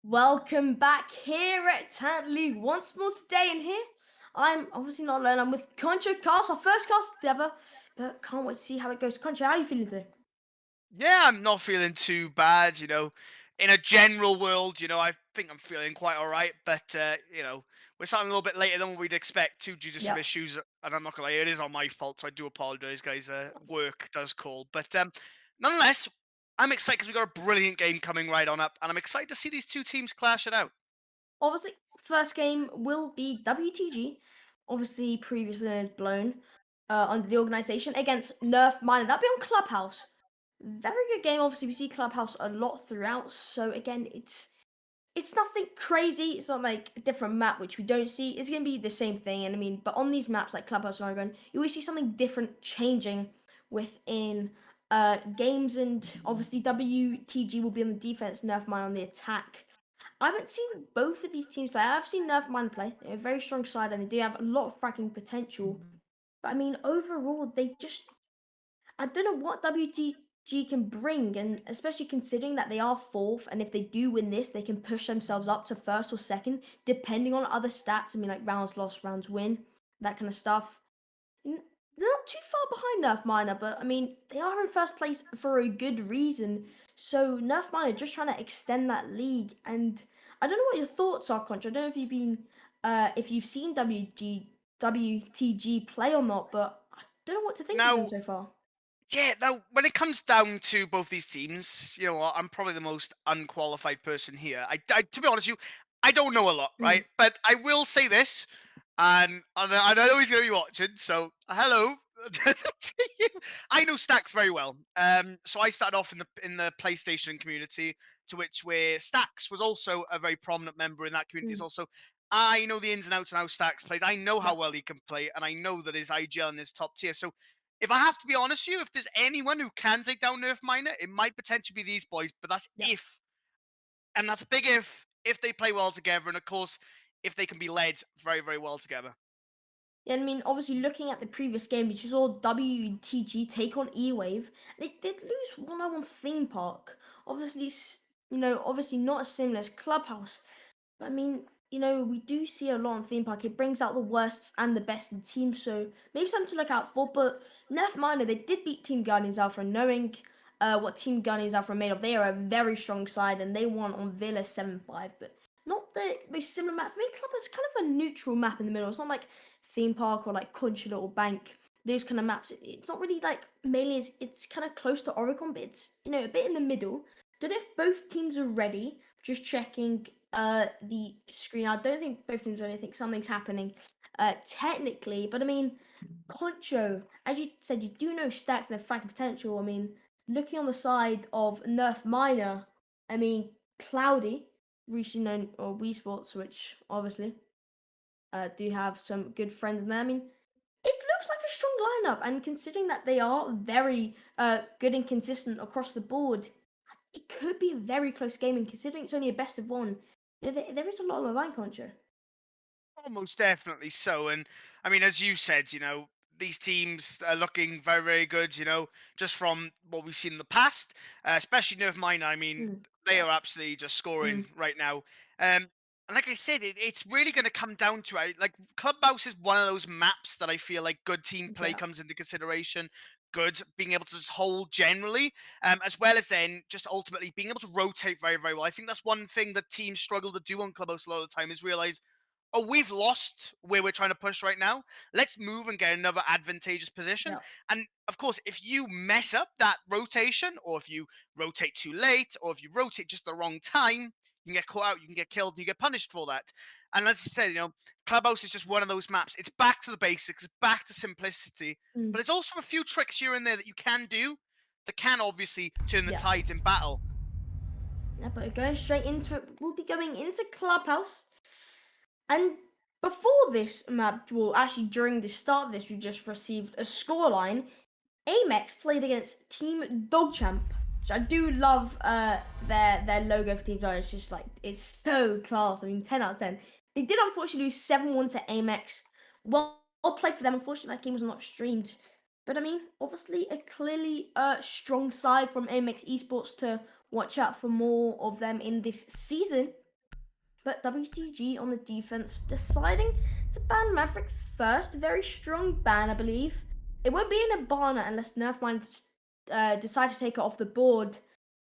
Welcome back here at Talent League once more today, and here I'm obviously not alone. I'm with Concho Cast, our first cast ever, but can't wait to see how it goes. Concho, how are you feeling today? Yeah, I'm not feeling too bad, In a general world, I think I'm feeling quite all right. But we're starting a little bit later than what we'd expect to due to some Yep. issues. And I'm not gonna lie, it is on my fault, so I do apologize, guys. Work does call, but nonetheless, I'm excited because we got a brilliant game coming right on up, and I'm excited to see these two teams clash it out. Obviously, first game will be WTG, obviously previously known as Blown, under the organization against Nerf Miner. That'll be on Clubhouse. Very good game. Obviously, we see Clubhouse a lot throughout. So again, it's nothing crazy. It's not like a different map which we don't see. It's gonna be the same thing. And I mean, but on these maps like Clubhouse and Oregon, you always see something different changing within games. And obviously, WTG will be on the defense, Nerf Mine on the attack. I haven't seen both of these teams play. I've seen Nerf Mine play. They're a very strong side and they do have a lot of fracking potential. But I mean, overall, they just I don't know what WTG can bring, and especially considering that they are fourth, and if they do win this, they can push themselves up to first or second, depending on other stats. I mean, like rounds lost, rounds win, that kind of stuff. N- They're not too far behind Nerf Miner, but I mean, they are in first place for a good reason. So Nerf Miner just trying to extend that league, and I don't know what your thoughts are, Contra. I don't know if you've seen WTG play or not, but I don't know what to think of them Now, so far. yeah, now when it comes down to both these teams, you know what? I'm probably the most unqualified person here. To be honest with you, I don't know a lot, Mm. right? But I will say this, and I know he's going to be watching. So hello to you. I know Stacks very well. So I started off in the PlayStation community, to which where Stacks was also a very prominent member in that community. Is Mm. also I know the ins and outs and how Stacks plays. I know how Yep. well he can play, and I know that his IGL and his top tier. So if I have to be honest with you, if there's anyone who can take down Nerf Miner, it might potentially be these boys, but that's Yep. if. And that's a big if they play well together, and of course, if they can be led very, very well together. Yeah, I mean, obviously, looking at the previous game, which is all WTG take on E-Wave, they did lose 1-0 Theme Park. Obviously, obviously not as similar as Clubhouse. But I mean, we do see a lot on Theme Park. It brings out the worst and the best in teams, so maybe something to look out for. But Nerf Miner, they did beat Team Guardians Alpha, knowing what Team Guardians Alpha are made of. They are a very strong side, and they won on Villa 7-5. But not the most similar maps. I mean, Club is kind of a neutral map in the middle. It's not like Theme Park or like Consulate or Bank. Those kind of maps. It's not really like mainly. It's kind of close to Oregon, but it's a bit in the middle. Don't know if both teams are ready. Just checking the screen. I don't think both teams are ready. I think something's happening technically. But I mean, Concho, as you said, you do know stacks and their fracking potential. I mean, looking on the side of Nerf Miner, I mean, Cloudy, recently known or Wii Sports, which obviously do have some good friends in there. I mean, it looks like a strong lineup, and considering that they are very good and consistent across the board, it could be a very close game. And considering it's only a best of one, there is a lot on the line, Concho. Almost definitely so. And I mean, as you said, these teams are looking very, very good, just from what we've seen in the past, especially Nerf Miner. I mean, Mm, they yeah. are absolutely just scoring Mm, right now. And like I said, it's really going to come down to it. Like, Clubhouse is one of those maps that I feel like good team play yeah. comes into consideration. Good being able to just hold generally, as well as then just ultimately being able to rotate very, very well. I think that's one thing that teams struggle to do on Clubhouse a lot of the time is realize, oh, we've lost where we're trying to push right now. Let's move and get another advantageous position. Yeah. And of course, if you mess up that rotation, or if you rotate too late, or if you rotate just the wrong time, you can get caught out, you can get killed, you get punished for that. And as I said, Clubhouse is just one of those maps. It's back to the basics, back to simplicity, but Mm, there's also a few tricks here and there that you can do that can obviously turn the yeah. tides in battle. Yeah, but going straight into it, we'll be going into Clubhouse. And before this map, well, actually during the start of this, we just received a scoreline. Amex played against Team Dogchamp, which I do love their logo for Team Dog. It's just like, it's so class. I mean, 10 out of 10. They did unfortunately lose 7-1 to Amex. Well played for them. Unfortunately, that game was not streamed. But I mean, obviously a clearly strong side from Amex Esports to watch out for more of them in this season. but WTG on the defense deciding to ban Maverick first. A very strong ban, I believe. It won't be in a Barna unless Nerfmind decide to take it off the board.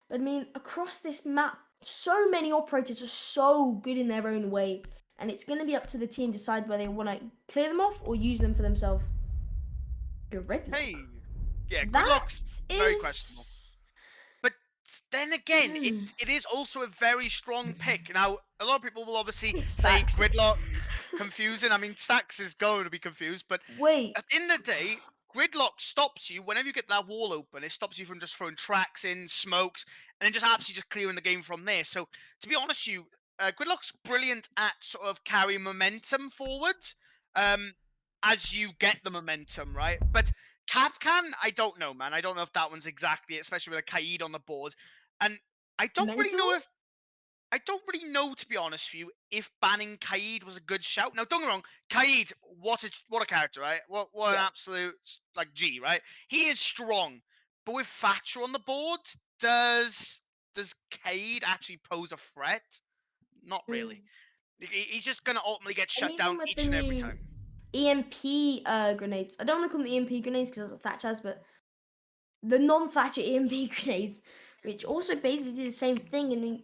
But I mean, across this map, so many operators are so good in their own way, and it's going to be up to the team to decide whether they want to clear them off or use them for themselves. Gridlock. Hey, yeah, That Gridlock's very questionable. is. But then again, it is also a very strong pick. Now, a lot of people will obviously say Stacks. Gridlock confusing. I mean, Stacks is going to be confused, but Wait. at the end of the day, Gridlock stops you whenever you get that wall open. It stops you from just throwing tracks in, smokes, and then just absolutely just clearing the game from there. So, to be honest with you, Gridlock's brilliant at sort of carrying momentum forwards as you get the momentum, right? But Capcan, I don't know, man. I don't know if that one's exactly it, especially with a Kaid on the board. And I don't really know Mental? if I don't really know, to be honest with you, if banning Kaid was a good shout. Now, don't get me wrong, Kaid, what a character, right? What an Yeah. absolute like G, right? He is strong, but with Thatcher on the board, does Kaid actually pose a threat? Not really. He's just gonna ultimately get And shut even down with the each and every new time. EMP grenades, I don't want to call them EMP grenades because that's what Thatch has, but the non-Thatcher EMP grenades, which also basically do the same thing. I mean,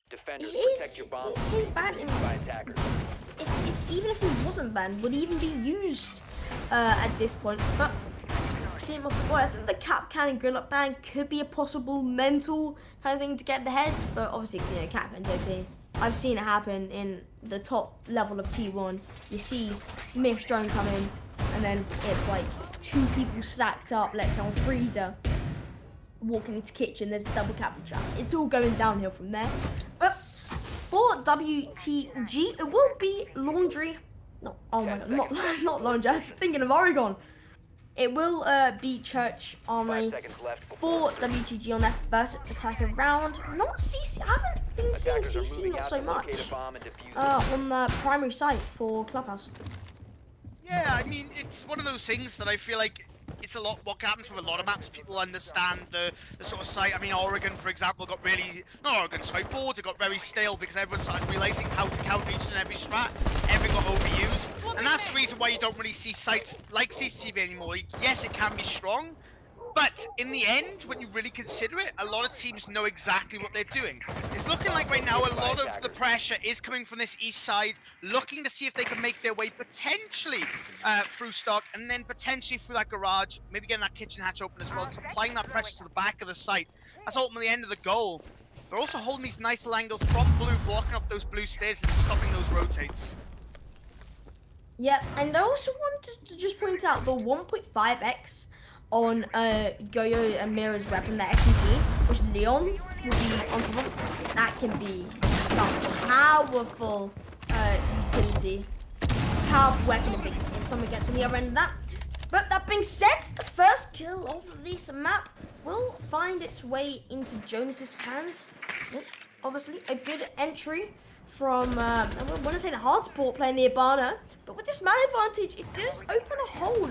Defenders, it protect is your bombs it from is being banned. defused by attackers. Even if he wasn't banned, would he even be used at this point? But see, I think the Cap Cannon Gridlock ban could be a possible mental kind of thing to get the heads, but obviously, Cap Cannon's okay. I've seen it happen in the top level of T1. You see Miss Drone come in, and then it's like 2 people stacked up, let's say on Freezer, walking into kitchen, there's a double cap trap. It's all going downhill from there. But for WTG, it will be Laundry. No, oh my god, not Laundry. I'm thinking of Oregon. It will be Church 5 Armory seconds left for WTG on their first attacking round. Not CC. I haven't been seeing Attackers are CC moving not out so to locate much a bomb and defuse it. on the primary site for Clubhouse. Yeah, I mean, it's one of those things that I feel like it's a lot what happens with a lot of maps. People understand the sort of site. I mean, Oregon, for example, got really, not Oregon, sorry, Border got very stale because everyone started realizing how to counter each and every strat. Everything got overused. And that's the reason why you don't really see sites like CCTV anymore. Like, yes, it can be strong, but in the end, when you really consider it, a lot of teams know exactly what they're doing. It's looking like right now a lot of the pressure is coming from this east side, looking to see if they can make their way potentially through stock and then potentially through that garage, maybe getting that kitchen hatch open as well, supplying that pressure to the back of the site. That's ultimately the end of the goal. They're also holding these nice little angles from blue, blocking off those blue stairs and stopping those rotates. Yeah, and I also wanted to just point out the 1.5x on Goyo and Mira's weapon, the SMG, which Leon will be on top of. That can be some powerful utility, powerful weapon if someone gets on the other end of that. But that being said, the first kill of this map will find its way into Jonas's hands. Obviously, a good entry from, I want to say the hard support playing the Ibana, but with this man advantage, it does open a hole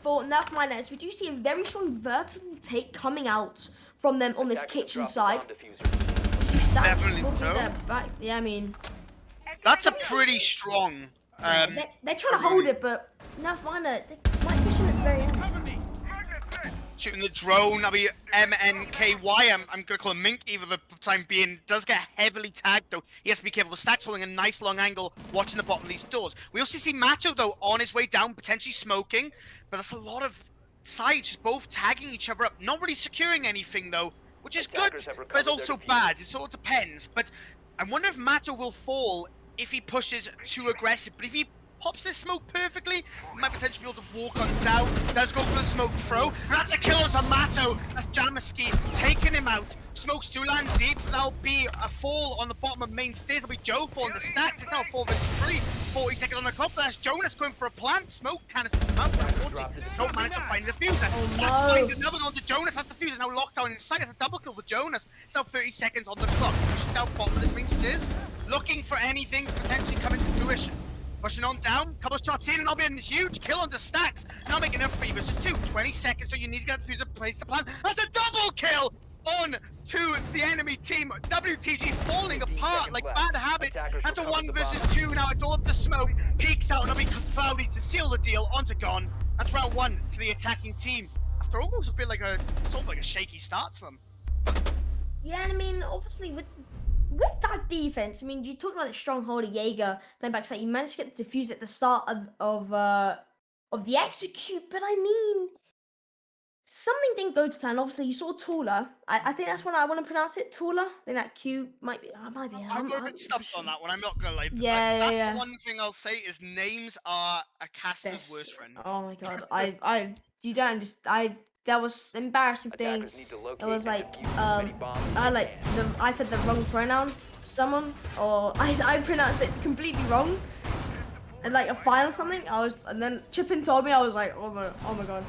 for Nerf Miners. We do see a very strong vertical take coming out from them on this kitchen side. Definitely so. Yeah, I mean, That's a pretty strong. they're trying to hold it, but Nerf Miner, they might push it at the very end. Shooting the drone, that'll be MNKY. I'm going to call him Mink either the time being. Does get heavily tagged though. He has to be careful. Stack's holding a nice long angle, watching the bottom of these doors. We also see Macho though on his way down, potentially smoking. But that's a lot of sides just both tagging each other up. Not really securing anything though, which is good, but it's also bad. It sort of depends. But I wonder if Macho will fall if he pushes too aggressive. But if he pops this smoke perfectly, he might potentially be able to walk on down. Does go for the smoke throw. And that's a kill onto Mato. That's Jamaski taking him out. Smokes do land deep. That'll be a fall on the bottom of main stairs. That'll be Joe falling the stacks. It's now 4v3. 40 seconds on the clock. That's Jonas going for a plant. Smoke canister him out. Don't manage to find the diffuser. Stacks finds another one onto Jonas. That's the diffuser now locked down inside. It's a double kill for Jonas. It's now 30 seconds on the clock. Pushing down bottom of this main stairs. Looking for anything to potentially come into fruition. Pushing on down, couple of shots in, and that'll be a huge kill onto Stacks. Not making enough for you, but just 20 seconds, so you need to get the diffuser, place the plan. That's a double kill on to the enemy team. WTG falling 15 apart seconds like left. bad habits. Attackers That's a recovered 1 the versus bomb. 2 now. It's all up to smoke. Peeks out and it'll be Cloudy to seal the deal. Onto Gone. That's round 1 to the attacking team. After almost a bit like a sort of like a shaky start to them. Yeah, and I mean, obviously with that defense, I mean, you talked about the stronghold of Jaeger playing backside. You managed to get the defuse at the start of the execute, but I mean, something didn't go to plan. Obviously, you saw Tula. I think that's what I want to pronounce it. Tula. I think that Q might be. Might be. I'm a bit stumped on that one. I'm not gonna lie. That's the one thing I'll say is names are a caster's worst friend. Oh my god, you don't just that was the embarrassing thing. Attackers need to locate It was and like defuse as many bombs as they I said the wrong pronoun to someone, or I pronounced it completely wrong, and like a file or something. And then Chippin told me. I was like, oh my god.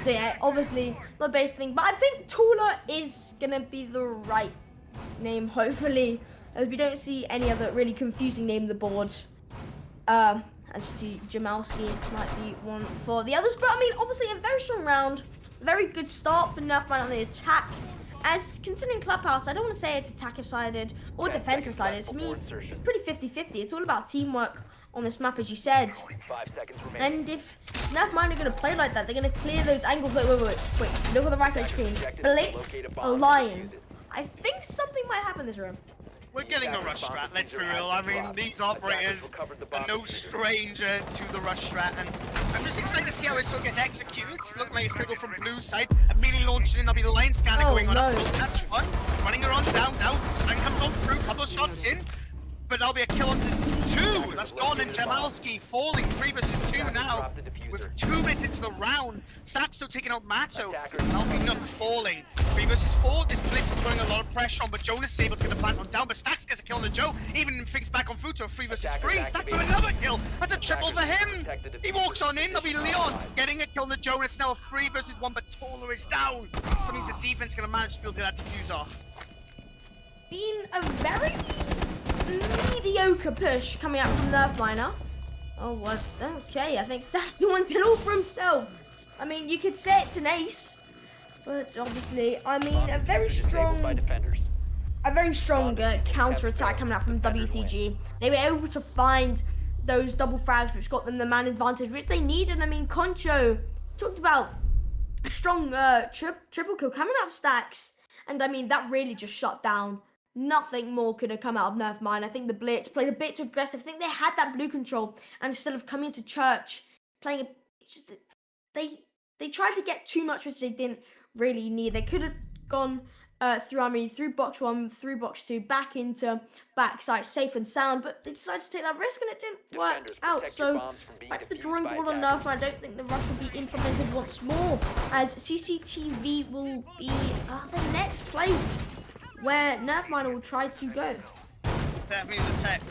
So yeah, obviously not the basic thing, but I think Tula is gonna be the right name. Hopefully, as we don't see any other really confusing name on the board. As you see, Jamalski might be one for the others, but I mean, obviously a very strong round, very good start for Nerfman on the attack. As considering Clubhouse, I don't want to say it's attacker-sided or 10 defensive-sided. seconds To me, left before it's insertion. pretty 50-50. It's all about teamwork on this map, as you said. 5 seconds remaining. And if Nerfman are going to play like that, they're going to clear those angles. Wait, look at the right side screen. Blitz, a lion. I think something might happen in this room. We're getting a rush strat, let's be real. I mean, these operators are no stranger to the rush strat, and I'm just excited to see how it still gets executed. It's looking like it's going to go from blue side, immediately launching in, there'll be the line scanner going on. We'll catch one, running her on down now, and comes on through, couple of shots in, but there'll be a kill on two. That's Gone, and Jamalski falling 3 versus 2 now. With 2 minutes into the round, Stack still taking out Matto. Alfie Nook falling. 3 versus 4. This blitz is putting a lot of pressure on, but Jonas is able to get the plant on down. But Stacks gets a kill on the Joe. Even thinks back on Futo. 3 versus 3. Stack for another kill. That's a triple for him. He walks on in. There'll be Leon getting a kill on the Jonas. Now a 3 versus 1, but Taller is down. So means the defense going to manage to be able to get that defuse off. Been a very mediocre push coming out from Nerfminer. Oh, what? Okay, I think Stax wants it all for himself. I mean, you could say it's an ace, but obviously, I mean, a very strong counter attack coming out from WTG. They were able to find those double frags, which got them the man advantage, which they needed. I mean, Concho talked about a strong triple kill coming out of Stax, and I mean, that really just shut down. Nothing more could have come out of Nerfmine. I think the Blitz played a bit too aggressive. I think they had that blue control, and instead of coming to church, playing they tried to get too much, which they didn't really need. They could have gone through box 1, through box 2, back into backside, safe and sound, but they decided to take that risk, and it didn't work out. So back to the drawing board on Nerfmine. I don't think the rush will be implemented once more, as CCTV will be the next place where Nerfminer will try to go. Definitely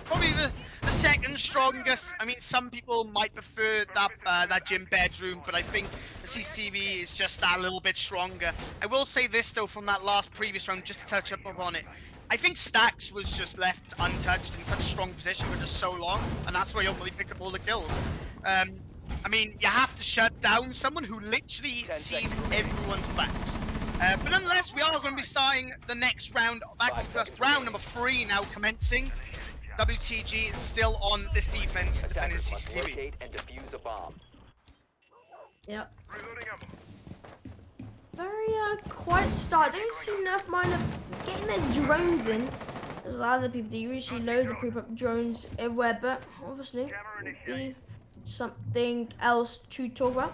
probably the second strongest. I mean, some people might prefer that gym bedroom, but I think the CCTV is just that little bit stronger. I will say this though, from that last previous round, just to touch up on it, I think Stax was just left untouched in such a strong position for just so long, and that's why he ultimately picked up all the kills. I mean, you have to shut down someone who literally sees everyone's backs. But nonetheless, we are going to be starting the next round, back on first round number 3 now commencing. WTG is still on this defense, defending CCTV. And defuse a bomb. Yep. Very quiet start. I don't see Nerfminer getting their drones in, as other people do. You usually loads of pre-prep drones everywhere, but obviously would be something else to talk about.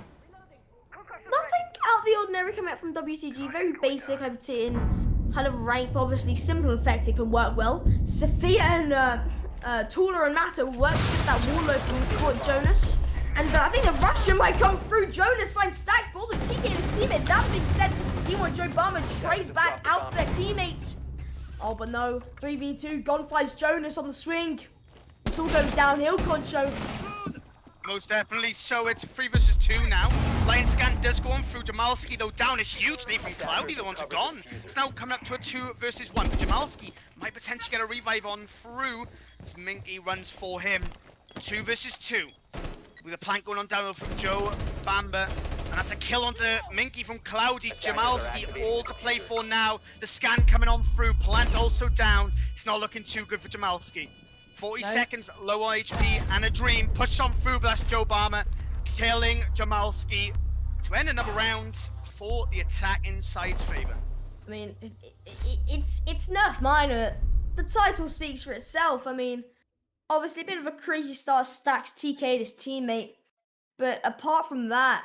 Nothing out of the ordinary coming out from WTG. Very basic, I would say, in kind of rank, but obviously simple and effective and work well. Sophia and Tula and Matto work with that wall opening to support Jonas. And I think the Russian might come through. Jonas finds Stacks, but also TK and his teammate. That being said, he wants Joe Barman trade back out their teammates. Oh, but no. 3v2. Gone finds Jonas on the swing. It all goes downhill, Concho. Most definitely so. It's 3 versus 2 now. Lion scan does go on through. Jamalski, though, down a huge lead from Cloudy. The ones are gone. It's now coming up to a 2 versus 1. Jamalski might potentially get a revive on through as Minky runs for him. 2 versus 2. With a plank going on down from Joe, Bamba, And that's a kill onto Minky from Cloudy. Jamalski all to play for now. The scan coming on through. Plant also down. It's not looking too good for Jamalski. 40 seconds, low HP, and a dream. Pushed on through, but that's Joe Barmer killing Jamalski to end another round for the attack in side's favor. I mean, it's Nerf Minor. The title speaks for itself. I mean, obviously a bit of a crazy start. Stacks TK'd his teammate, but apart from that,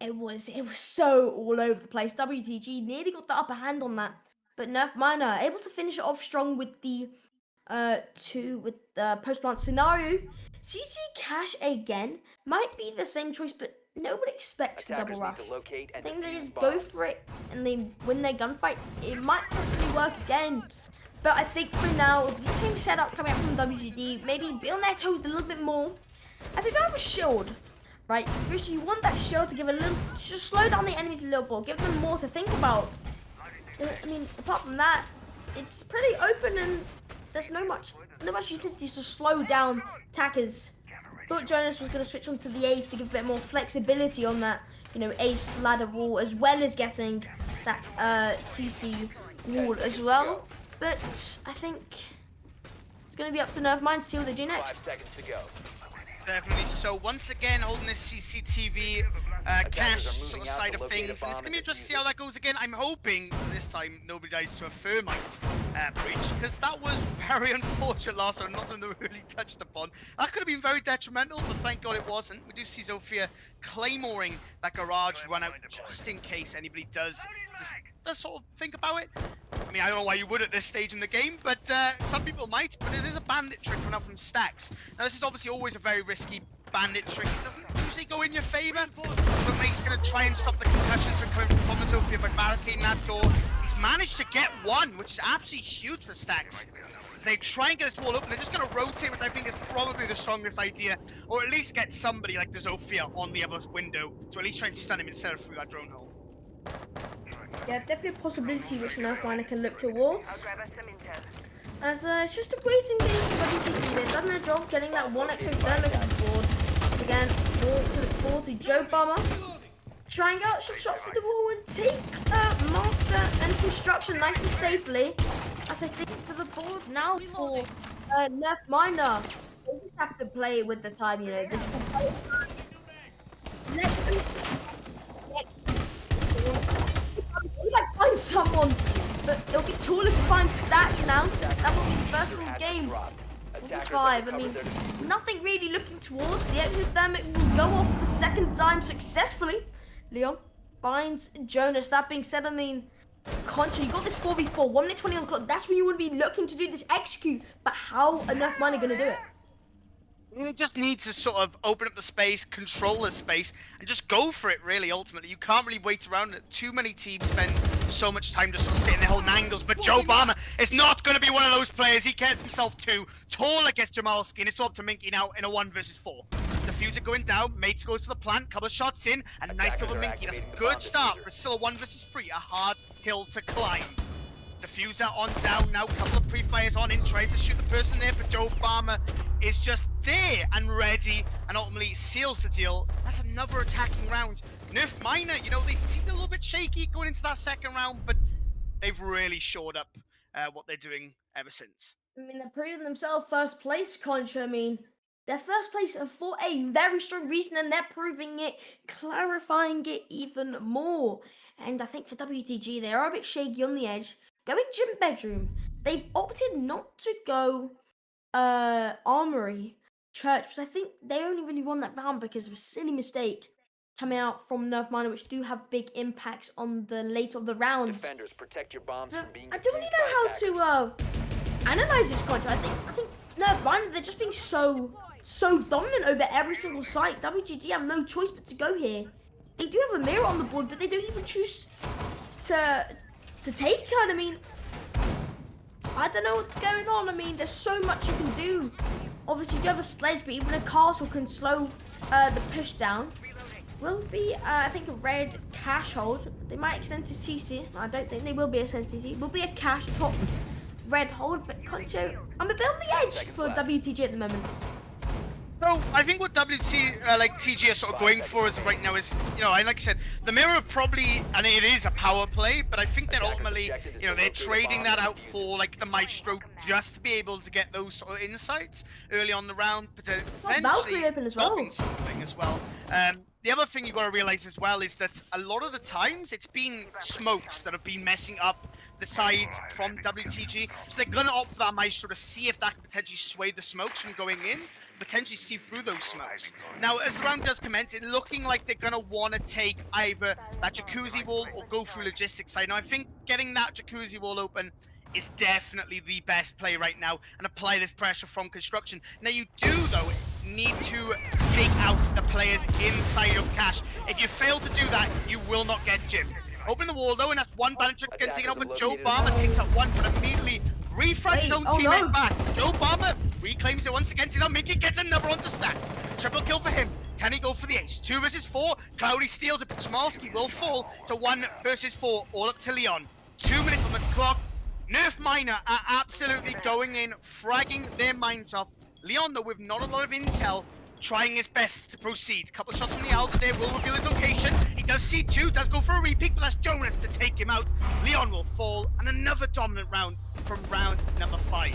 it was so all over the place. WTG nearly got the upper hand on that, but Nerf Minor able to finish it off strong with the post plant scenario. CC Cash again might be the same choice, but nobody expects the double rush. I think they go for it and they win their gunfights. It might possibly work again, but I think for now, the same setup coming out from WGD, maybe be on their toes a little bit more, as they don't have a shield, right? First, you want that shield to give a little, just slow down the enemies a little bit, give them more to think about. I mean, apart from that, it's pretty open and there's no much utility to slow down attackers. Thought Jonas was going to switch on to the ace to give a bit more flexibility on that, ace ladder wall, as well as getting that CC wall as well. But I think it's going to be up to Nerf Mine to see what they do next. 5 seconds to go. Definitely. So once again, holding this CCTV cash sort of side of things, and it's going to be interesting to see how that goes again. I'm hoping that this time nobody dies to a thermite breach, because that was very unfortunate last time, not something that we really touched upon. That could have been very detrimental, but thank God it wasn't. We do see Zofia claymoring that garage run out just in case anybody does sort of think about it. I mean, I don't know why you would at this stage in the game, but some people might. But it is a bandit trick run out from Stacks. Now, this is obviously always a very risky bandit trick. It doesn't usually go in your favor. So Mate's going to try and stop the concussions from coming from Zofia by barricading that door. He's managed to get one, which is absolutely huge for Stacks. So they try and get this wall open. They're just going to rotate, which I think is probably the strongest idea, or at least get somebody like the Zofia on the other window to at least try and stun him instead of through that drone hole. Yeah, definitely a possibility which Nerf Miner can look towards. As it's just a waiting game for WTG. They've done their job getting that one exothermic on board. Again, forward to Joe Bomber. Trying out some shots through the wall and take Master and Construction nice and safely. As I think for the board now for Nerf Miner. They just have to play with the time, They just can play might find someone, but it'll be taller to find Stacks now. That will be the first of the game. 5. I mean, nothing really looking towards. The exothermic will go off the second time successfully. Leon finds Jonas. That being said, I mean, Contra, you got this 4v4, 1 minute 20 on the clock. That's when you would be looking to do this execute. But how enough money going to do it? It just needs to sort of open up the space, control the space, and just go for it, really, ultimately. You can't really wait around. Too many teams spend so much time just sort of sitting there holding angles, but Joe Barmer is not going to be one of those players. He gets himself too tall against Jamalski, and it's up to Minky now in a 1 versus 4. The Fuser going down, Mates goes to the plant, couple of shots in, and a nice cover Minky. That's a good start, but still a 1 versus 3, a hard hill to climb. Diffuser on down now, couple of pre-fires on in, tries to shoot the person there, but Joe Farmer is just there and ready, and ultimately seals the deal. That's another attacking round. Nerf Miner, they seemed a little bit shaky going into that second round, but they've really shored up what they're doing ever since. I mean, they're proving themselves first place, Contra. I mean, they're first place for a very strong reason, and they're proving it, clarifying it even more. And I think for WTG, they are a bit shaky on the edge. Going gym bedroom, they've opted not to go armory church, because I think they only really won that round because of a silly mistake coming out from Nerf Miner, which do have big impacts on the later of the rounds. Defenders, protect your bombs from being I don't really know how to analyze this contract. I think Nerf Miner, they're just being so dominant over every single site. WGG have no choice but to go here. They do have a mirror on the board, but they don't even choose to take it. I mean, I don't know what's going on. I mean, there's so much you can do. Obviously, you do have a sledge, but even a castle can slow the push down. Will be, I think, a red cash hold. They might extend to CC. I don't think they will be extended to CC. Will be a cash top red hold, but Concho, I'm a bit on the edge for WTG at the moment. So I think what TG are sort of going for as of right now is, like I said, the mirror probably, and it is a power play, but I think that ultimately, they're trading that out for like the maestro just to be able to get those sort of insights early on the round, but eventually Valkyrie open as stopping well. something as well. The other thing you got to realize as well is that a lot of the times it's been smokes that have been messing up the side from WTG, so they're gonna opt for that maestro to see if that can potentially sway the smokes from going in, potentially see through those smokes. Now, as the round does commence, it's looking like they're gonna want to take either that jacuzzi wall or go through logistics side. Now, I think getting that jacuzzi wall open is definitely the best play right now and apply this pressure from construction. Now, you do, though, need to take out the players inside of Cash. If you fail to do that, you will not get Jim. Open the wall, though, and that's one Balancer getting taken out, but Joe Barber takes out one, but immediately refrags his own teammate back. Joe Barber reclaims it once again. Sees how Mickey gets another onto stacks. Triple kill for him. Can he go for the ace? 2 versus 4. Cloudy steals it, but Smalski will fall to 1 versus 4. All up to Leon. 2 minutes on the clock. Nerf Miner are absolutely going in, fragging their minds off. Leon, though, with not a lot of intel, trying his best to proceed. Couple of shots from the Alpha there will reveal his location. He does see 2, does go for a repeat, but that's Jonas to take him out. Leon will fall, and another dominant round from round number 5.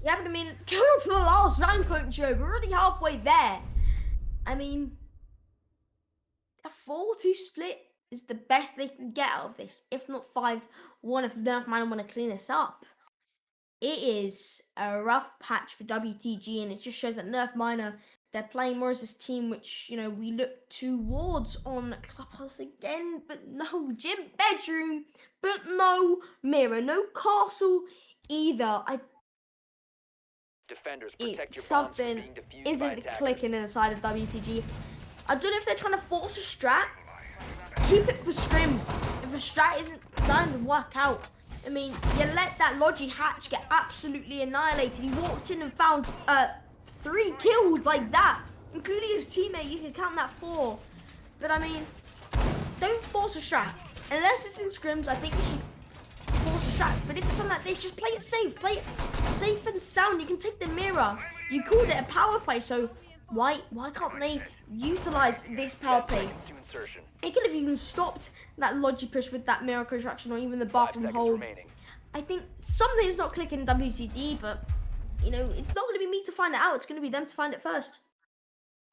Yeah, but I mean, going on to the last round, Coach Joe, we're already halfway there. I mean, a 4-2 split is the best they can get out of this, if not 5-1 if Nerf Miner want to clean this up. It is a rough patch for WTG, and it just shows that Nerf Miner, they're playing more as this team which, we look towards on Clubhouse again, but no gym bedroom, but no mirror, no castle either. Defenders, protect your bombs from Something being defused by isn't attackers. clicking inside of WTG. I don't know if they're trying to force a strat. Keep it for scrims. If a strat isn't designed to work out, I mean, you let that Logi hatch get absolutely annihilated. He walked in and found 3 kills like that, including his teammate. You can count that 4. But I mean, don't force a strat. Unless it's in scrims, I think you should force the shots, but if it's something like this, just play it safe and sound. You can take the mirror. You called it a power play, so why can't they utilize this power play? To insertion. It could have even stopped that Logi push with that mirror construction or even the 5 bathroom seconds hold. remaining. I think something's not clicking in WTD, but it's not going to be me to find it out. It's going to be them to find it first.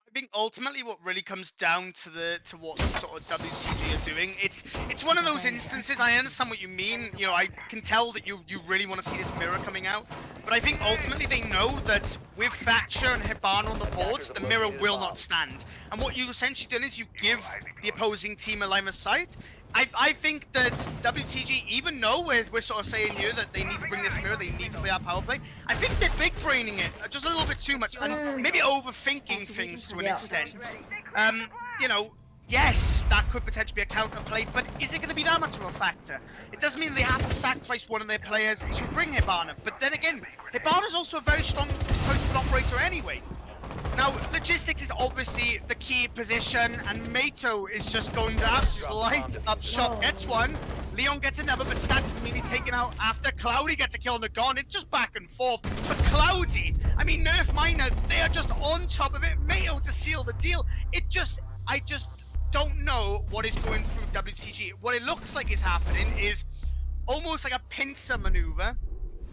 I think ultimately what really comes down to what sort of WTG are doing, it's one of those instances. I understand what you mean. I can tell that you really want to see this mirror coming out, but I think ultimately they know that with Thatcher and Hibana on the board, the mirror will not stand. And what you essentially done is you give the opposing team a line of sight. I think that WTG, even though we're sort of saying here that they need to bring this mirror, they need to play that power play, I think they're big braining it just a little bit too much and maybe overthinking things to an extent. Yes, that could potentially be a counter play, but is it going to be that much of a factor? It doesn't mean they have to sacrifice one of their players to bring Hibana, but then again, Hibana's also a very strong post operator anyway. Now, logistics is obviously the key position, and Mato is just going to absolutely light up shot. Gets one, Leon gets another, but Stacks immediately taken out after Cloudy gets a kill on the gun. It's just back and forth. But Cloudy, I mean, Nerf Miner, they are just on top of it. Mato to seal the deal. I just don't know what is going through WTG. What it looks like is happening is almost like a pincer maneuver.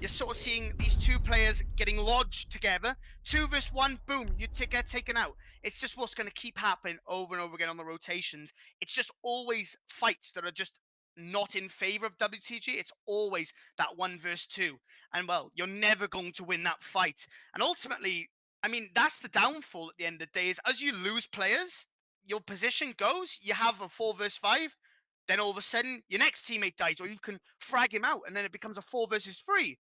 You're sort of seeing these 2 players getting lodged together. 2 versus 1, boom, you get taken out. It's just what's going to keep happening over and over again on the rotations. It's just always fights that are just not in favor of WTG. It's always that 1 versus 2. And, well, you're never going to win that fight. And ultimately, I mean, that's the downfall at the end of the day is as you lose players, your position goes, you have a 4 versus 5. Then all of a sudden, your next teammate dies, or you can frag him out, and then it becomes a 4 versus 3.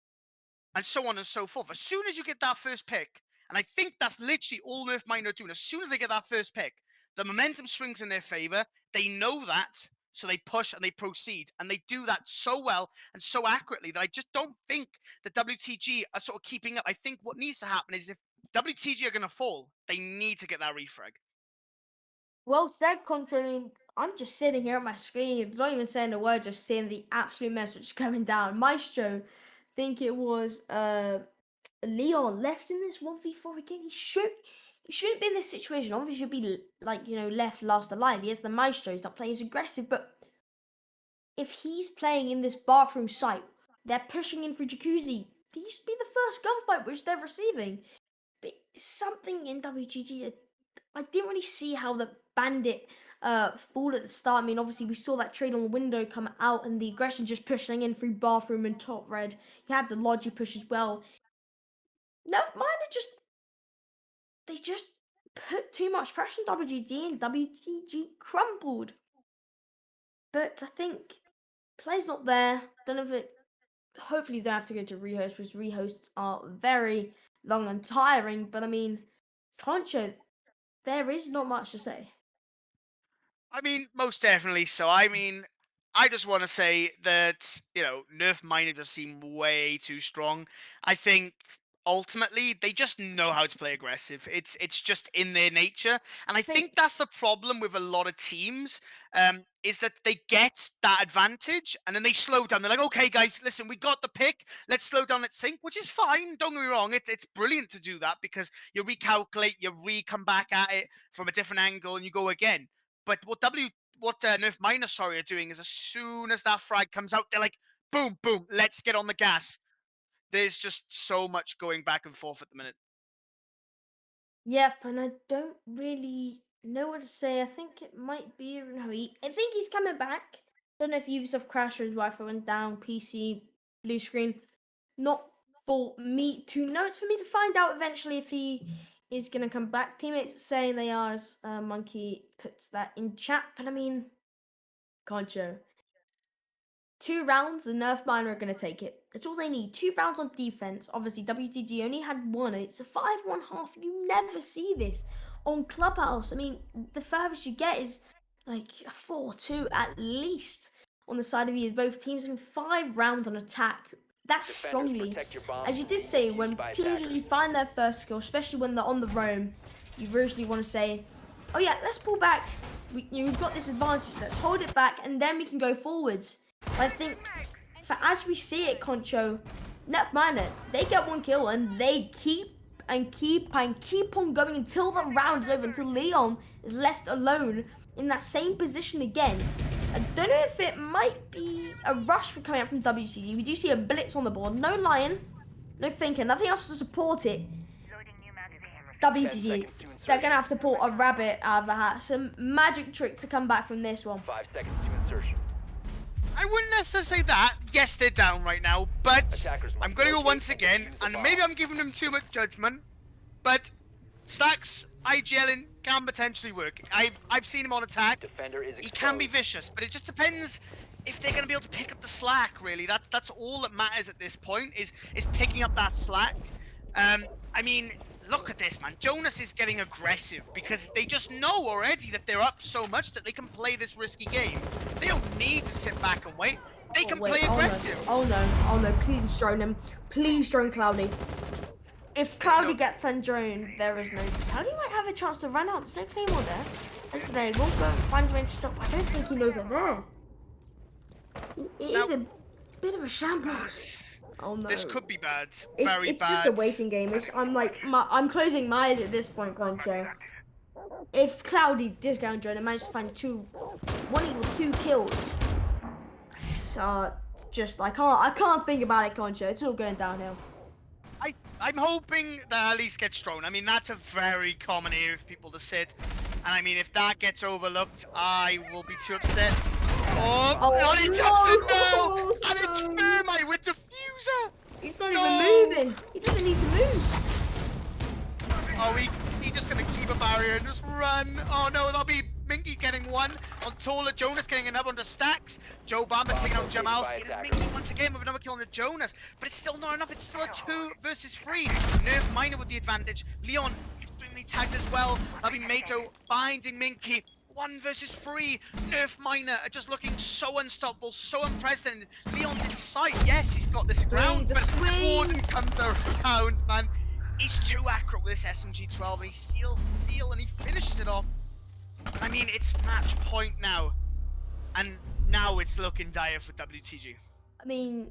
And so on and so forth. As soon as you get that first pick, and I think that's literally all Nerf Miner are doing, as soon as they get that first pick, the momentum swings in their favor. They know that, so they push and they proceed. And they do that so well and so accurately that I just don't think the WTG are sort of keeping up. I think what needs to happen is if WTG are going to fall, they need to get that refrag. Well said, Contra. I mean, I'm just sitting here at my screen, not even saying a word, just seeing the absolute message coming down. Maestro, think it was Leon left in this 1v4 again. he shouldn't be in this situation. Obviously, he should be like, left last alive. He has the maestro. He's not playing as aggressive. But if he's playing in this bathroom site, they're pushing in through jacuzzi. These should be the first gunfight which they're receiving. But something in WTG, I didn't really see how the bandit fall at the start. I mean, obviously we saw that trade on the window come out, and the aggression just pushing in through bathroom and top red. He had the logi push as well. Nerf Miner they just put too much pressure on WTG, and WTG crumbled. But I think play's not there. Don't know if it. Hopefully they don't have to go to rehost, because rehosts are very long and tiring. But I mean, Concho, there is not much to say. I mean, most definitely so. I mean, I just want to say that, Nerf Miner just seem way too strong. I think ultimately they just know how to play aggressive. It's just in their nature. And I think that's the problem with a lot of teams, is that they get that advantage and then they slow down. They're like, okay, guys, listen, we got the pick. Let's slow down, let's sync, which is fine. Don't get me wrong. It's brilliant to do that, because you recalculate, you come back at it from a different angle, and you go again. But what Nerf Miner, sorry, are doing is, as soon as that frag comes out, they're like, boom, boom, let's get on the gas. There's just so much going back and forth at the minute. Yep, and I don't really know what to say. I think it might be I think he's coming back. Don't know if Ubisoft crashed or his Wi-Fi went down, PC, blue screen. Not for me to know. It's for me to find out eventually if he is going to come back. Teammates saying they are, as Monkey puts that in chat. But I mean, Concho. 2 rounds, and Nerf Miner are going to take it. That's all they need. 2 rounds on defense. Obviously, WTG only had 1. It's a 5-1 half. You never see this on Clubhouse. I mean, the furthest you get is like a 4-2 at least on the side of you. Both teams in 5 rounds on attack. That Defenders, strongly. protect your bombs As you from did being say, defused when by teams attackers. usually find their first skill, especially when they're on the roam, you usually want to say, oh yeah, let's pull back. We've got this advantage. Let's hold it back, and then we can go forwards. I think, as we see it, Concho, Nerf Miner, they get 1 kill, and they keep on going until the round is over, until Leon is left alone in that same position again. I don't know if it might be a rush for coming out from WTG. We do see a blitz on the board. No Lion, no Thinker, nothing else to support it. WTG, they're going to have to pull a rabbit out of the hat. Some magic trick to come back from this one. 5 seconds to insertion. I wouldn't necessarily say that. Yes, they're down right now, but Attackers must I'm going to go locate once and again, defuse the and bomb. maybe I'm giving them too much judgment, but Stacks, IGL can potentially work. I've seen him on attack. Defender is He can be exposed. vicious, but it just depends if they're going to be able to pick up the slack, really. That's all that matters at this point, is picking up that slack. I mean, look at this, man. Jonas is getting aggressive because they just know already that they're up so much that they can play this risky game. They don't need to sit back and wait. They can play aggressive. Oh no, please drone him. Please drone Cloudy. If Cloudy gets on drone, there is no... Cloudy might have a chance to run out. There's no Claymore there. Listen, he won't go and find his way to stop. I don't think he knows they're there. It is a bit of a shambles. Oh no. This could be bad. It's Very bad. just a waiting game. I'm closing my eyes at this point, Concho. If Cloudy does go on drone and manages to find 1 equal 2 kills, just I can't think about it, Concho. It's all going downhill. I'm hoping that at least gets thrown. I mean, that's a very common area for people to sit. And I mean, if that gets overlooked, I will be too upset. Oh, he jumps in now! And it's Thermite with Diffuser! He's not even moving. He doesn't need to move. Oh, he's just gonna keep a barrier and just run. Oh no, that'll be Minky getting 1 on Tola, Jonas getting another on the Stacks. Joe Bamba taking out Jamalski. It is Minky once again with another kill on the Jonas, but it's still not enough. It's still a 2 versus 3. Nerf Miner with the advantage. Leon extremely tagged as well. That'll be Mato binding Minky. 1 versus 3. Nerf Miner are just looking so unstoppable, so unprecedented. Leon's in sight. Yes, he's got this ground, but Warden comes around, man. He's too accurate with this SMG-12, and he seals the deal, and he finishes it off. I mean, it's match point now, and now it's looking dire for WTG. I mean,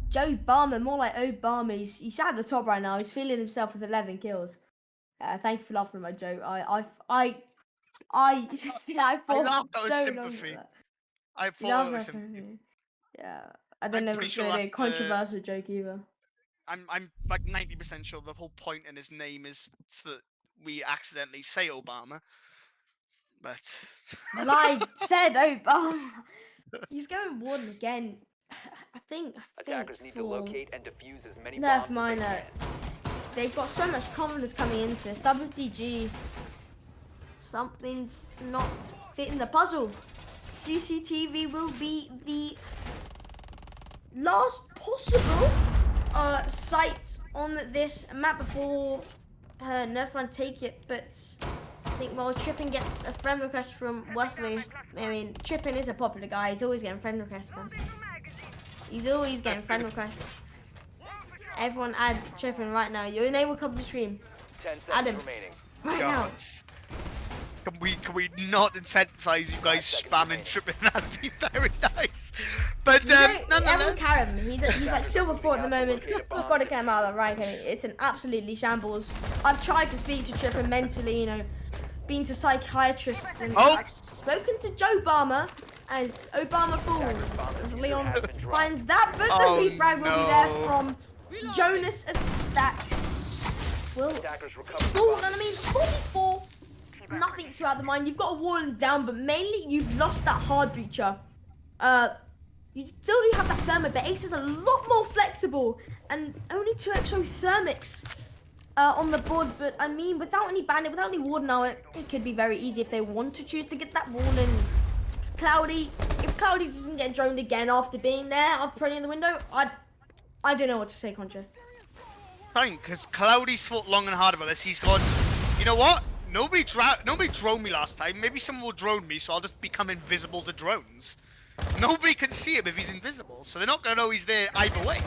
Joe Barmer, more like Obama. He's at the top right now. He's feeling himself with 11 kills. Thank you for laughing at my joke. I I thought laughed out of so long sympathy. at that. I You thought laughed it was at sympathy. something. Yeah. I don't I'm know if pretty it's sure really a that's the. controversial joke either. I'm like 90% sure the whole point in his name is so that we accidentally say Obama. But Well, I said Obama. He's going Warden again. I think Attackers need to for locate and defuse as many Nerf bombs as they Minor, can. they've got so much confidence coming into this. WTG, something's not fitting the puzzle. CCTV will be the last possible site on this map before Nerf Minor take it, but I think while Trippin gets a friend request from Wesley, I mean, Trippin is a popular guy. He's always getting friend requests, man. He's always getting friend requests. Everyone add Trippin right now. Your name will come to the stream. 10 Add seconds him remaining. right now. God. Can we not incentivize you guys 5 seconds spamming remaining. tripping? That'd be very nice. But Everyone nonetheless, carry him. He's like silver 4 at the moment. Locate a bomb. You've got to get him out of that rank. I mean, it's an absolutely shambles. I've tried to speak to Trippin mentally, you know, been to psychiatrists, and Oh. I've spoken to Joe Obama as Obama falls. As Leon finds that, but Oh, the refrag will be there no. from Jonas as Stacks. Will Attackers recover the fall, bomb. and I mean, 44. Nothing too out of the mind. You've got a Warden down, but mainly you've lost that hard breacher. You still do have that thermite, but Ace is a lot more flexible, and only 2 exothermics on the board. But I mean, without any bandit, without any Warden now, it could be very easy if they want to choose to get that wall in. Cloudy, if Cloudy doesn't get droned again after being there, after putting in the window, I don't know what to say, Contra. fine, because Cloudy's thought long and hard about this. He's gone, you know what? Nobody droned me last time. Maybe someone will drone me, so I'll just become invisible to drones. Nobody can see him if he's invisible, so they're not going to know he's there either way.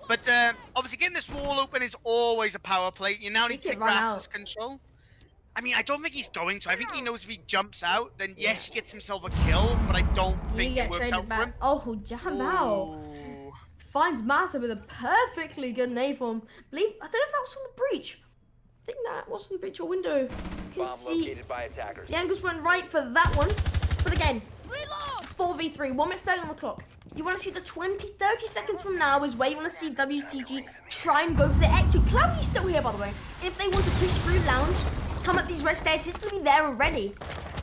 But obviously getting this wall open is always a power play. You now need to take Raptor's control. I mean, I don't think he's going to. I think he knows if he jumps out, then yes, he gets himself a kill, but I don't think it works out for him. Oh, jam out. Ooh. Finds Mata with a perfectly good napalm. I don't know if that was from the breach. I think that was from the breach or window. You can Bomb see located by attackers. the angles went right for that one. But again, 4v3, 1 minute 30 on the clock. You want to see the 30 seconds from now is where you want to see WTG try and go for the exit. Cloudy's still here, by the way. And if they want to push through lounge, come up these red stairs, it's going to be there already.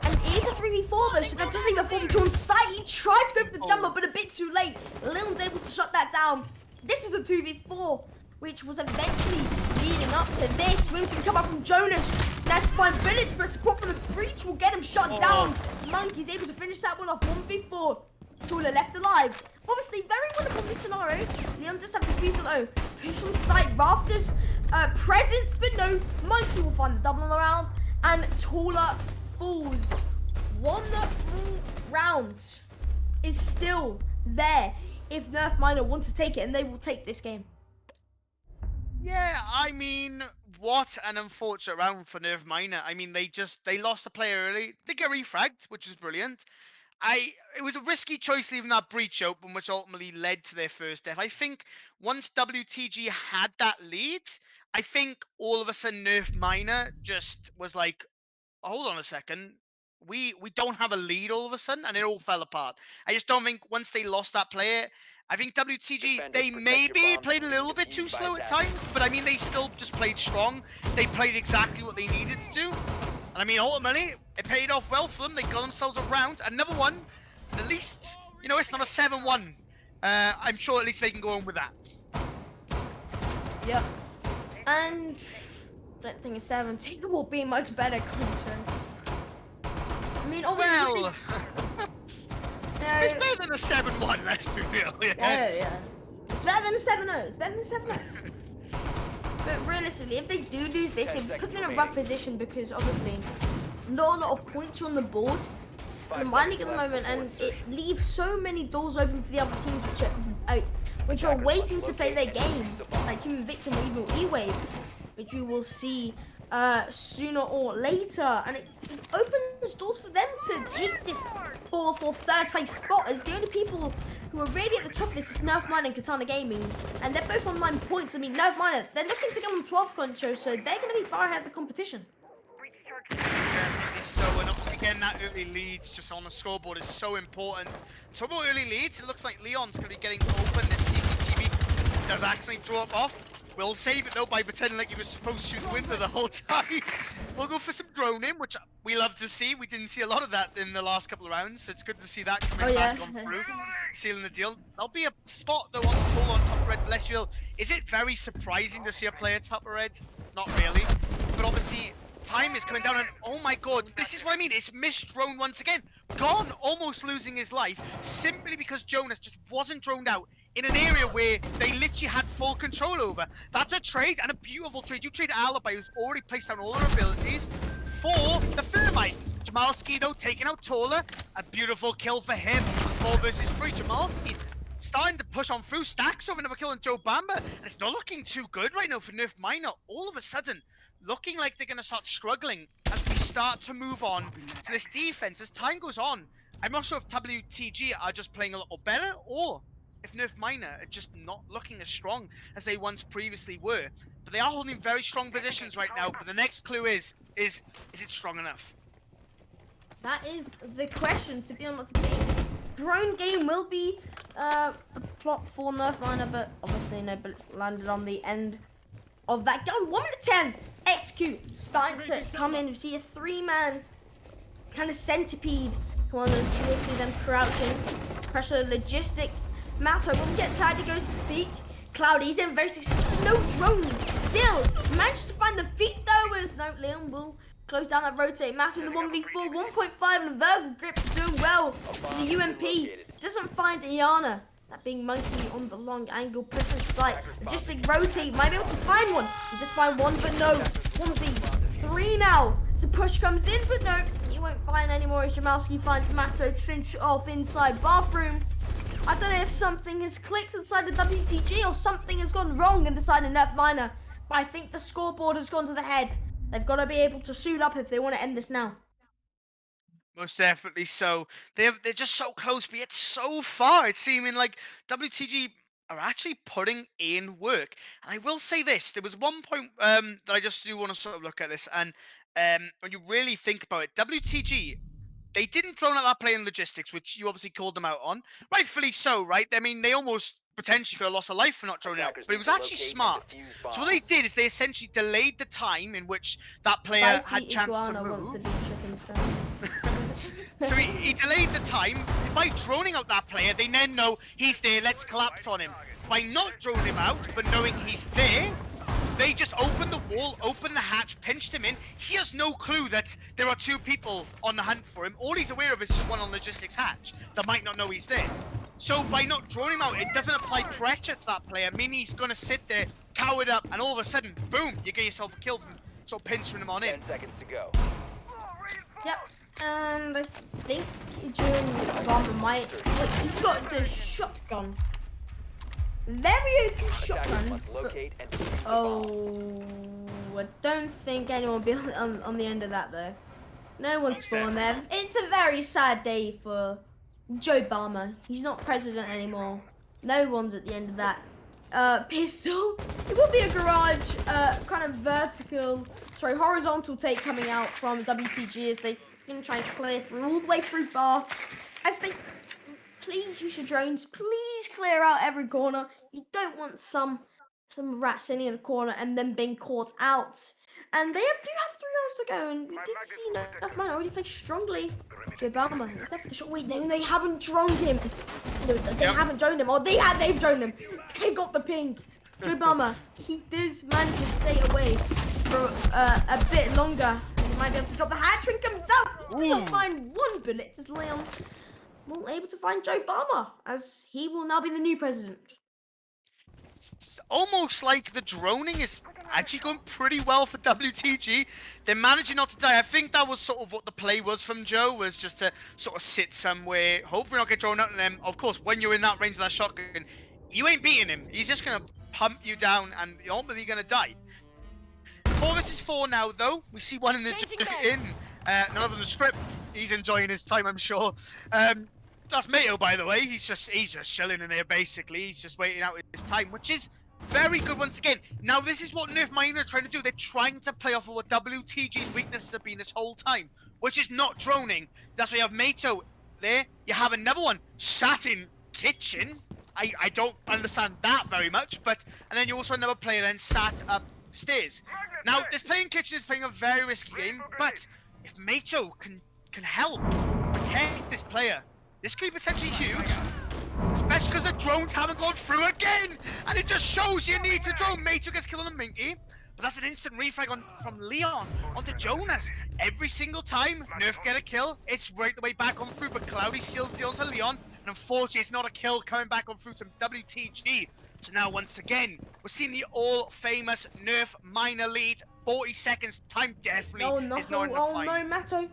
And it is a 3v4 though, so that doesn't even 4v2 on site. He tried to go for the jumper, but a bit too late. Lil's able to shut that down. This is a 2v4, which was eventually leading up to this. Swings can come up from Jonas. That's fine bullets, but support from the breach will get him shut down. Monkey's able to finish that one off 1v4. Tula left alive. Obviously, very winnable this scenario. Leon just have to defuse it though. Push on site, Rafters present, but no. Monkey will find the double on the round, and Tula falls. 1 round is still there if Nerf Minor want to take it, and they will take this game. Yeah, I mean, what an unfortunate round for Nerf Minor. I mean, they lost a player early. They get refragged, which was brilliant. It was a risky choice leaving that breach open, which ultimately led to their first death. I think once WTG had that lead, I think all of a sudden Nerf Minor just was like, hold on a second. We don't have a lead all of a sudden, and it all fell apart. I just don't think once they lost that player, I think WTG, they maybe played a little bit too slow at times, but I mean, they still just played strong. They played exactly what they needed to do. And I mean, ultimately, it paid off well for them. They got themselves a round, another one. And at least, you know, it's not a 7-1. I'm sure at least they can go on with that. Yep. And I don't think a 17 will be much better content. I mean, obviously, Well, it's better than a 7-1, let's be real. yeah. It's better than a 7-0. It's better than a 7-0. But realistically, if they do lose this, it puts them in a rough position because obviously not a lot of points are on the board. And I'm winding at the moment, and it leaves so many doors open for the other teams which are waiting to play their game, like Team Victim or even E-Wave, which we will see sooner or later. And it opens doors for them to take this for third place spot as the only people who who are really at the top of this is Nerf Miner and Katana Gaming, and they're both on 9 points. I mean, Nerf Miner, they're looking to get on 12th concho, so they're going to be far ahead of the competition. Definitely so, and obviously getting that early leads just on the scoreboard is so important. Talk about early leads, it looks like Leon's going to be getting open. This CCTV does actually drop off. We'll save it though by pretending like he was supposed to shoot the window the whole time. We'll go for some droning, which we love to see. We didn't see a lot of that in the last couple of rounds, so it's good to see that coming back on through, sealing the deal. There'll be a spot though on the toll on top of red. Leicester, is it very surprising to see a player top of red? Not really, but obviously time is coming down, and oh my god, this is what I mean. It's missed drone once again. Gone, almost losing his life simply because Jonas just wasn't droned out in an area where they literally had full control over. That's a trade, and a beautiful trade. You trade Alibi, who's already placed down all their abilities, for the Thermite. Jamalski, though, taking out Tola. A beautiful kill for him. 4 versus 3. Jamalski starting to push on through. Stacks over another kill on Joe Bamba. And it's not looking too good right now for Nerf Miner. All of a sudden, looking like they're going to start struggling as we start to move on to this defense. As time goes on, I'm not sure if WTG are just playing a little better, or if Nerf Miner are just not looking as strong as they once previously were. But they are holding very strong positions right now. But the next clue is it strong enough? That is the question, to be honest. Drone game will be a plot for Nerf Miner, but obviously no bullets landed on the end of that gun. 1 minute 10. Execute starting to come in. You see a 3-man kind of centipede. Come on, you'll see them crouching. Pressure logistic. Mato will get tired. He goes to the peak. Cloudy's in very successful. No drones. Still managed to find the feet though. As no, Leon will close down that rotate. Mato in the 1v4. 1.5 and the vertical grip doing well. The UMP doesn't find Iana. That being Monkey on the long angle, pushing sight. Logistic rotate, might be able to find one. He just find one, but no. 1v3 now. So push comes in, but no. He won't find anymore as Jamalski finds Mato to finish off inside bathroom. I don't know if something has clicked inside the WTG or something has gone wrong in the side of Nerf Miner. But I think the scoreboard has gone to the head. They've got to be able to suit up if they want to end this now. Most definitely so. They're just so close, but yet so far. It's seeming like WTG are actually putting in work. And I will say this: there was one point that I just do want to sort of look at this, and when you really think about it, WTG, they didn't drone out that play in logistics, which you obviously called them out on, rightfully so, right? I mean, they almost potentially could have lost a life for not droning out, but it was actually smart. So what they did is they essentially delayed the time in which that player had chance to move. So he delayed the time. By droning out that player, they then know he's there, let's collapse on him. By not droning him out, but knowing he's there, they just opened the wall, opened the hatch, pinched him in. He has no clue that there are 2 people on the hunt for him. All he's aware of is just one on logistics hatch that might not know he's there. So by not droning him out, it doesn't apply pressure to that player, meaning he's going to sit there, cowered up, and all of a sudden, boom, you get yourself a kill from sort of pinching him on in. 10 seconds to go. Yep. And I think during Bomber might. Look, he's got the shotgun. Very open shotgun. Must locate and defuse the bomb. Oh, I don't think anyone will be on the end of that though. No one's spawned there. It's a very sad day for Joe Bama. He's not president anymore. No one's at the end of that. Pistol. It will be a garage, kind of horizontal take coming out from WTG as they gonna try and clear through all the way through bar. As they please use your drones, please clear out every corner. You don't want some rats sitting in a corner and then being caught out. And they do have 3 rounds to go, and we did see Nerf Miner already play strongly. Joe Bama is there for the shot. Wait, they haven't droned him. No, they haven't droned him, or they've droned him. They got the ping. Joe Bama, he does manage to stay away for a bit longer. He might be able to drop the hat trick himself. He doesn't find 1 bullet as Leon won't able to find Joe Bama, as he will now be the new president. It's almost like the droning is actually going pretty well for WTG. They're managing not to die. I think that was sort of what the play was from Joe, was just to sort of sit somewhere, hopefully not get drawn out. And then, of course, when you're in that range of that shotgun, you ain't beating him. He's just going to pump you down, and you're ultimately going to die. 4 versus 4 now, though. We see one in the none of them the script. He's enjoying his time, I'm sure. That's Mato, by the way. He's just chilling in there, basically. He's just waiting out his time, which is very good once again. Now, this is what Nerf Miner are trying to do. They're trying to play off of what WTG's weaknesses have been this whole time, which is not droning. That's why you have Mato there. You have another one sat in kitchen. I don't understand that very much, but and then you also have another player then sat upstairs. Now, this playing kitchen is playing a very risky game, but if Mato can help and protect this player, this could be potentially huge, especially because the drones haven't gone through again, and it just shows you need to drone. Mato gets killed on the Minky, but that's an instant refrag from Leon onto Jonas. Every single time Nerf get a kill, it's right the way back on through, but Cloudy seals the onto Leon, and unfortunately it's not a kill coming back on through to WTG. So now once again, we're seeing the all-famous Nerf Miner lead. 40 seconds, time definitely is not enough. Oh no, Mato,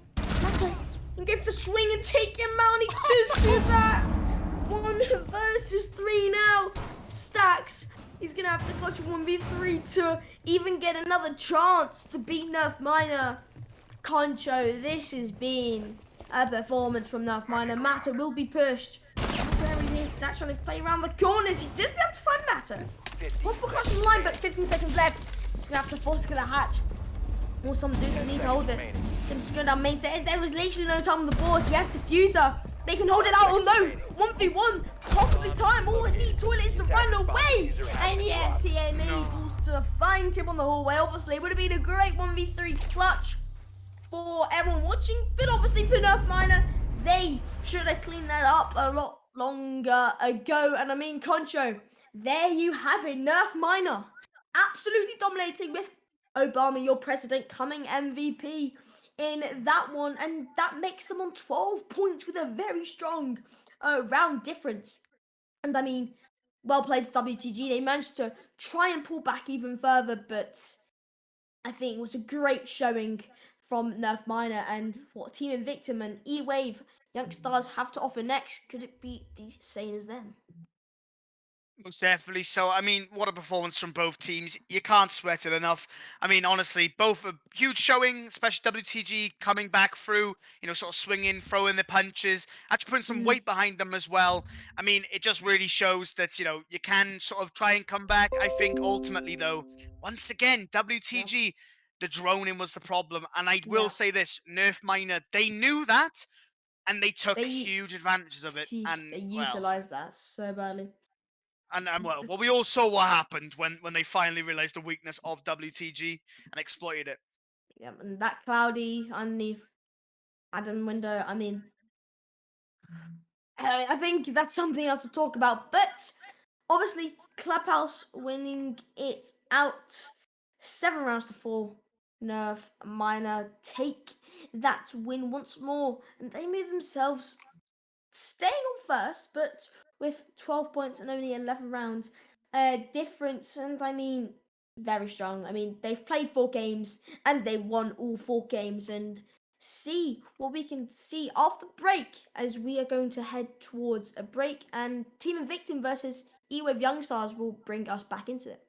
and go for the swing and take him out, and he does do that. 1 versus 3 now. Stacks, he's gonna have to clutch a 1v3 to even get another chance to beat Nerf Miner. Concho, this has been a performance from Nerf Miner. Mato will be pushed. Where he is, Stacks trying to play around the corners. He does be able to find Mato. Possible clutch on the line, but 15 seconds left. He's gonna have to force it to the hatch. Or some dudes need to hold it. Then just go down main set. There was literally no time on the board. He has diffuser. They can hold it out. Oh no! 1v1. Possibly time. All it needs toilet is to run away. And yes, he enables to find him on the hallway. Obviously, it would have been a great 1v3 clutch for everyone watching. But obviously for Nerf Miner, they should have cleaned that up a lot longer ago. And I mean, Concho, there you have it. Nerf Miner absolutely dominating with Obama, your president, coming MVP in that one, and that makes them on 12 points with a very strong round difference. And I mean, well played WTG. They managed to try and pull back even further, but I think it was a great showing from Nerf Miner, and what Team Invictum and E-Wave Youngstars have to offer next. Could it be the same as them? Most definitely. So, I mean, what a performance from both teams. You can't sweat it enough. I mean, honestly, both a huge showing, especially WTG coming back through, sort of swinging, throwing the punches, actually putting some weight behind them as well. I mean, it just really shows that, you can sort of try and come back. I think ultimately, though, once again, WTG, the droning was the problem. And I will say this, Nerf Miner, they knew that, and they took huge advantages of it. And they utilized that so badly. And well, we all saw what happened when they finally realized the weakness of WTG and exploited it. Yeah, and that Cloudy underneath Adam window. I mean, I think that's something else to talk about. But obviously, Clubhouse winning it out 7 rounds to 4. Nerf Miner take that win once more, and they move themselves staying on first, but with 12 points and only 11 rounds difference. And I mean, very strong. I mean, they've played 4 games and they won all 4 games. And see what we can see after break, as we are going to head towards a break, and Team Invictum versus E-Wave Youngstars will bring us back into it.